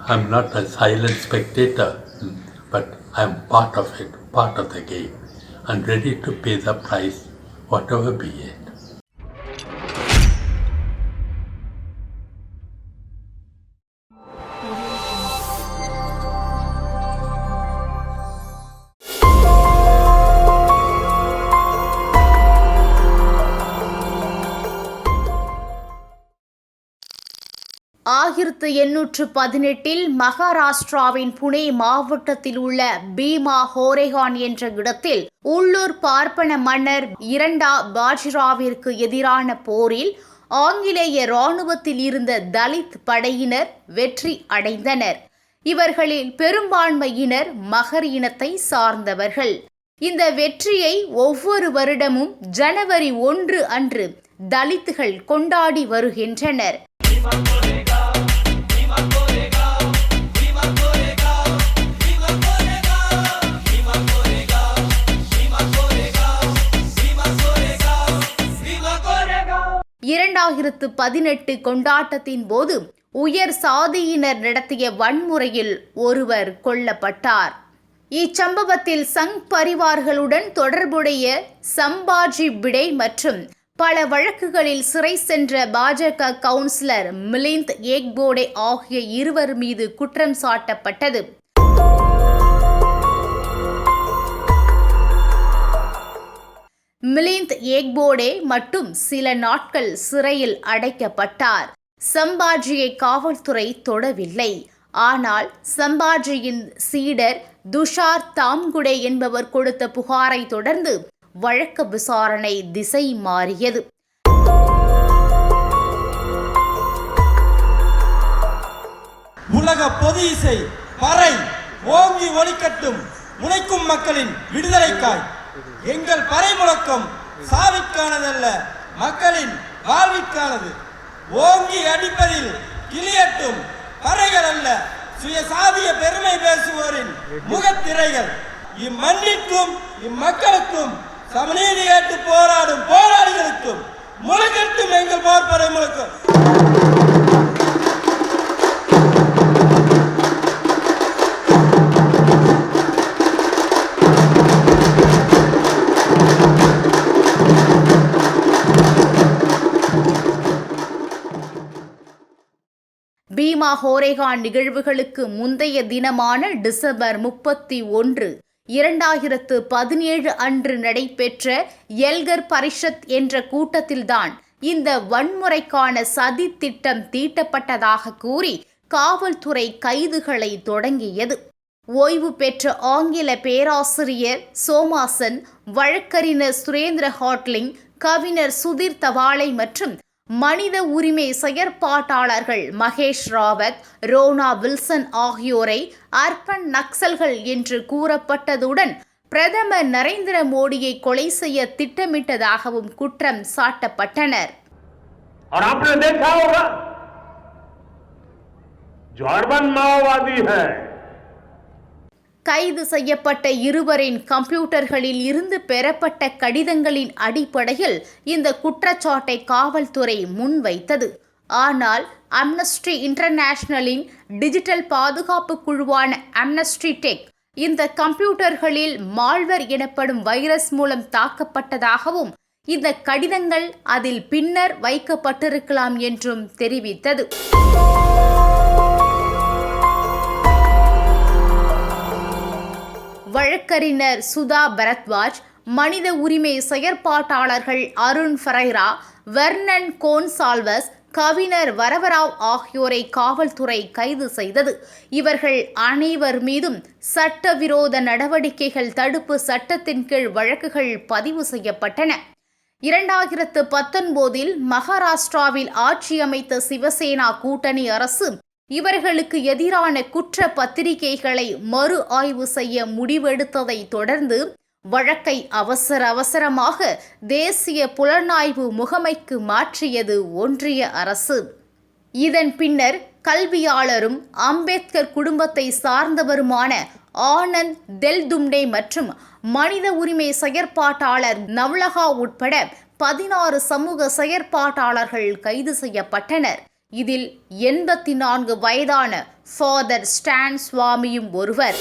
I'm not a silent spectator, but I'm part of it, part of the game, and ready to pay the price, whatever be it. ஆயிரத்து 818 மகாராஷ்டிராவின் புனே மாவட்டத்தில் உள்ள பீமா ஹோரேகான் என்ற இடத்தில் உள்ளூர் பார்ப்பன மன்னர் இரண்டா பாஜிராவிற்கு எதிரான போரில் ஆங்கிலேய இராணுவத்தில் இருந்த தலித் படையினர் வெற்றி அடைந்தனர். இவர்களில் பெரும்பான்மையினர் மகர் இனத்தை சார்ந்தவர்கள். இந்த வெற்றியை ஒவ்வொரு வருடமும் ஜனவரி 1 அன்று தலித்துகள் கொண்டாடி வருகின்றனர். இரண்டாயிரத்து 18 கொண்டாட்டத்தின் போது உயர் சாதியினர் நடத்திய வன்முறையில் ஒருவர் கொல்லப்பட்டார். இச்சம்பவத்தில் சங் பரிவார்களுடன் தொடர்புடைய சம்பாஜி பிடே மற்றும் பல வழக்குகளில் சிறை சென்ற பாஜக கவுன்சிலர் மிலிந்த் ஏக்போடே ஆகிய இருவர் மீது குற்றம் சாட்டப்பட்டது. மிலிந்த் ஏக்போடே மட்டும் சில நாட்கள் சிறையில் அடைக்கப்பட்டார். சம்பாஜியை காவல்துறை தொடவில்லை. ஆனால் சம்பாஜியின் சீடர் துஷார் தாம்குடே என்பவர் கொடுத்த புகாரை தொடர்ந்து வழக்கு விசாரணை திசை மாறியது. உலக பொது இசை பறை ஓங்கி ஒலிக்கட்டும், உழைக்கும் மக்களின் விடுதலைக்காய். எங்கள் பறை முழக்கம் சாவிற்கானதல்ல, மக்களின் வாழ்விற்கானது. ஓங்கி அடிப்பதில் கிளியட்டும் பறைகள் அல்ல, சுயசாதிய பெருமை பேசுவோரின் முகத்திரைகள். இம்மண்ணிற்கும் இம்மக்களுக்கும் சமநீதி கேட்டு போராடும் போராளிகளுக்கும் முழக்கட்டும் எங்கள் போர்ப்படை முழக்கம். பீமா ஹோரேகான் நிகழ்வுகளுக்கு முந்தைய தினமான டிசம்பர் 31, 2017 அன்று நடைபெற்ற எல்கர் பரிஷத் என்ற கூட்டத்தில்தான் இந்த வன்முறைக்கான சதி திட்டம் தீட்டப்பட்டதாக கூறி காவல்துறை கைதுகளை தொடங்கியது. ஓய்வு பெற்ற ஆங்கில பேராசிரியர் சோமாசன், வழக்கறிஞர் சுரேந்திர ஹாட்லிங், கவிஞர் சுதீர் தவாலை மற்றும் மனித உரிமை செயற்பாட்டாளர்கள் மகேஷ் ராவத், ரோனா வில்சன் ஆகியோரை அர்பன் நக்சல்கள் என்று கூறப்பட்டதுடன் பிரதமர் நரேந்திர மோடியை கொலை செய்ய திட்டமிட்டதாகவும் குற்றம் சாட்டப்பட்டனர். கைது செய்யப்பட்ட இருவரின் கம்ப்யூட்டர்களில் இருந்து பெறப்பட்ட கடிதங்களின் அடிப்படையில் இந்த குற்றச்சாட்டை காவல்துறை முன்வைத்தது. ஆனால் அம்னஸ்டி இன்டர்நேஷனலின் டிஜிட்டல் பாதுகாப்பு குழுவான அம்னஸ்டி டெக் இந்த கம்ப்யூட்டர்களில் மால்வேர் எனப்படும் வைரஸ் மூலம் தாக்கப்பட்டதாகவும் இந்த கடிதங்கள் அதில் பின்னர் வைக்கப்பட்டிருக்கலாம் என்றும் தெரிவித்தது. வழக்கறிஞர் சுதா பரத்வாஜ், மனித உரிமை செயற்பாட்டாளர்கள் அருண் ஃபரைரா, வெர்னன் கோன்சால்வஸ், கவிஞர் வரவராவ் ஆகியோரை காவல்துறை கைது செய்தது. இவர்கள் அனைவர் மீதும் சட்டவிரோத நடவடிக்கைகள் தடுப்பு சட்டத்தின் கீழ் வழக்குகள் பதிவு செய்யப்பட்டன. 2019 மகாராஷ்டிராவில் ஆட்சி அமைத்த சிவசேனா கூட்டணி அரசு இவர்களுக்கு எதிரான குற்ற பத்திரிகைகளை மறு ஆய்வு செய்ய முடிவெடுத்ததை தொடர்ந்து வழக்கை அவசரமாக தேசிய புலனாய்வு முகமைக்கு மாற்றியது ஒன்றிய அரசு. இதன் பின்னர் கல்வியாளரும் அம்பேத்கர் குடும்பத்தை சார்ந்தவருமான ஆனந்த் தெல்தும்டே மற்றும் மனித உரிமை செயற்பாட்டாளர் நவ்லகா உட்பட 16 சமூக செயற்பாட்டாளர்கள் கைது செய்யப்பட்டனர். இதில் 84 வயதான ஃபாதர் ஸ்டான் சுவாமியும் ஒருவர்.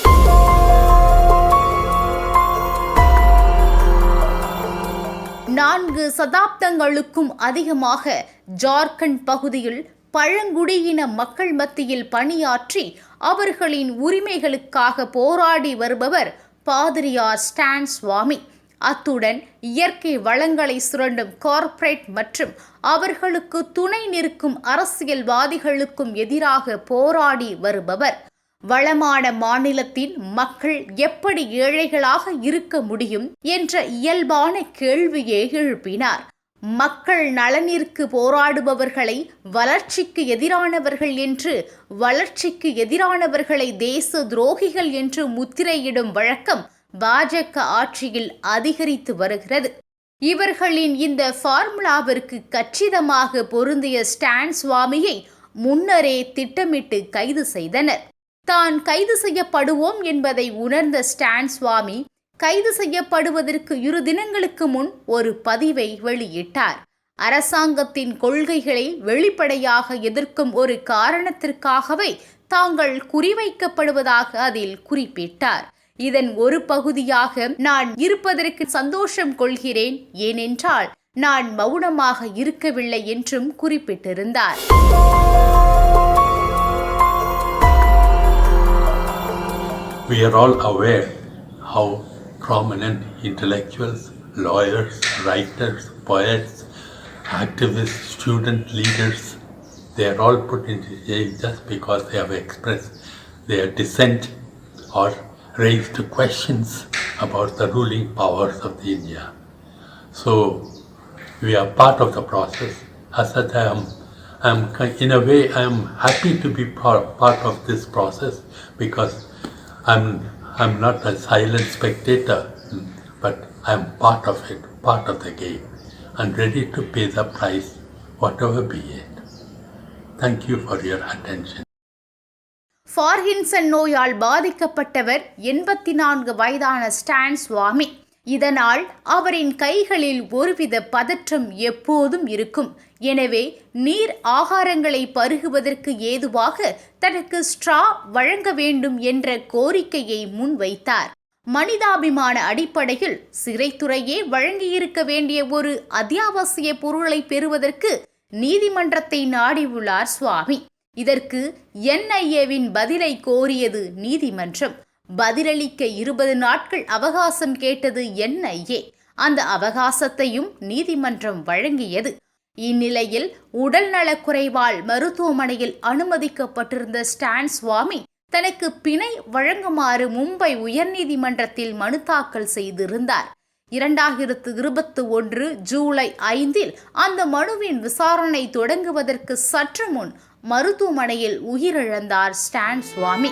நான்கு சதாப்தங்களுக்கும் அதிகமாக ஜார்க்கண்ட் பகுதியில் பழங்குடியின மக்கள் மத்தியில் பணியாற்றி அவர்களின் உரிமைகளுக்காக போராடி வருபவர் பாதிரியார் ஸ்டான் சுவாமி. அத்துடன் இயற்கை வளங்களை சுரண்டும் கார்ப்பரேட் மற்றும் அவர்களுக்கு துணை நிற்கும் அரசியல்வாதிகளுக்கும் எதிராக போராடி வருபவர். வளமான மாநிலத்தின் மக்கள் எப்படி ஏழைகளாக இருக்க முடியும் என்ற இயல்பான கேள்வியை எழுப்பினார். மக்கள் நலனிற்கு போராடுபவர்களை வளர்ச்சிக்கு எதிரானவர்கள் என்று, வளர்ச்சிக்கு எதிரானவர்களை தேச துரோகிகள் என்று முத்திரையிடும் வழக்கம் பாஜக ஆட்சியில் அதிகரித்து வருகிறது. இவர்களின் இந்த ஃபார்முலாவிற்கு கச்சிதமாக பொருந்திய ஸ்டான் சுவாமியை முன்னரே திட்டமிட்டு கைது செய்தனர். தான் கைது செய்யப்படுவோம் என்பதை உணர்ந்த ஸ்டான் சுவாமி கைது செய்யப்படுவதற்கு 2 தினங்களுக்கு முன் ஒரு பதிவை வெளியிட்டார். அரசாங்கத்தின் கொள்கைகளை வெளிப்படையாக எதிர்க்கும் ஒரு காரணத்திற்காகவே தாங்கள் குறிவைக்கப்படுவதாக அதில் குறிப்பிட்டார். இதன் ஒரு பகுதியாக நான் இருப்பதற்கு சந்தோஷம் கொள்கிறேன், ஏனென்றால் நான் மௌனமாக இருக்கவில்லை என்றும் குறிப்பிட்டிருந்தார். We are all aware how prominent intellectuals, lawyers, writers, poets, activists, student leaders, they are all put into jail just because they have expressed their dissent or raised questions about the ruling powers of India. So we are part of the process. As such, in a way, I am happy to be part of this process because I'm not a silent spectator, but I'm part of it, part of the game, and ready to pay the price, whatever be it. Thank you for your attention. Parkinson நோயால் பாதிக்கப்பட்டவர் 84 வயதான ஸ்டான் சுவாமி. இதனால் அவரின் கைகளில் ஒருவித பதற்றம் எப்போதும் இருக்கும். எனவே நீர் ஆகாரங்களை பருகுவதற்கு ஏதுவாக தனக்கு ஸ்ட்ரா வழங்க வேண்டும் என்ற கோரிக்கையை முன்வைத்தார். மனிதாபிமான அடிப்படையில் சிறைத்துறையே வழங்கியிருக்க வேண்டிய ஒரு அத்தியாவசிய பொருளை பெறுவதற்கு நீதிமன்றத்தை நாடியுள்ளார் சுவாமி. இதற்கு NIAவின் பதிலை கோரியது நீதிமன்றம். பதிலளிக்க 20 நாட்கள் அவகாசம் கேட்டது NIA. அந்த அவகாசத்தையும் நீதிமன்றம் வழங்கியது. இந்நிலையில் உடல்நலக்குறைவால் மருத்துவமனையில் அனுமதிக்கப்பட்டிருந்த ஸ்டான் சுவாமி தனக்கு பிணை வழங்குமாறு மும்பை உயர்நீதிமன்றத்தில் மனு தாக்கல் செய்திருந்தார். 2021 ஜூலை 5 அந்த மனுவின் விசாரணை தொடங்குவதற்கு சற்று முன் மருத்துவமனையில் உயிரிழந்தார் ஸ்டான் சுவாமி.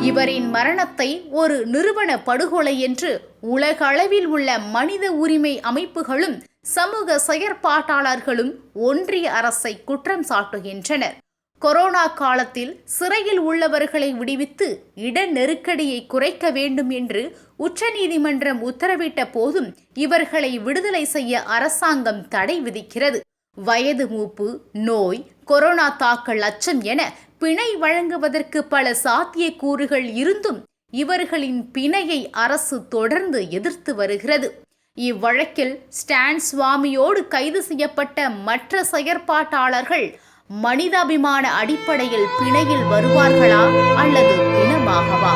இவரின் மரணத்தை ஒரு நிறுவன படுகொலை என்று உலகளவில் உள்ள மனித உரிமை அமைப்புகளும் சமூக செயற்பாட்டாளர்களும் ஒன்றிய அரசை குற்றம் சாட்டுகின்றனர். கொரோனா காலத்தில் சிறையில் உள்ளவர்களை விடுவித்து இட நெருக்கடியை குறைக்க வேண்டும் என்று உச்சநீதிமன்றம் உத்தரவிட்ட போதும் இவர்களை விடுதலை செய்ய அரசாங்கம் தடை விதிக்கிறது. வயது மூப்பு, நோய், கொரோனா தாக்கல் அச்சம் என பிணை வழங்குவதற்கு பல சாத்தியக்கூறுகள் இருந்தும் இவர்களின் பிணையை அரசு தொடர்ந்து எதிர்த்து வருகிறது. இவ்வழக்கில் ஸ்டான் சுவாமியோடு கைது செய்யப்பட்ட மற்ற செயற்பாட்டாளர்கள் மனிதாபிமான அடிப்படையில் பிணையில் வருவார்களா அல்லது பிணமாகவா?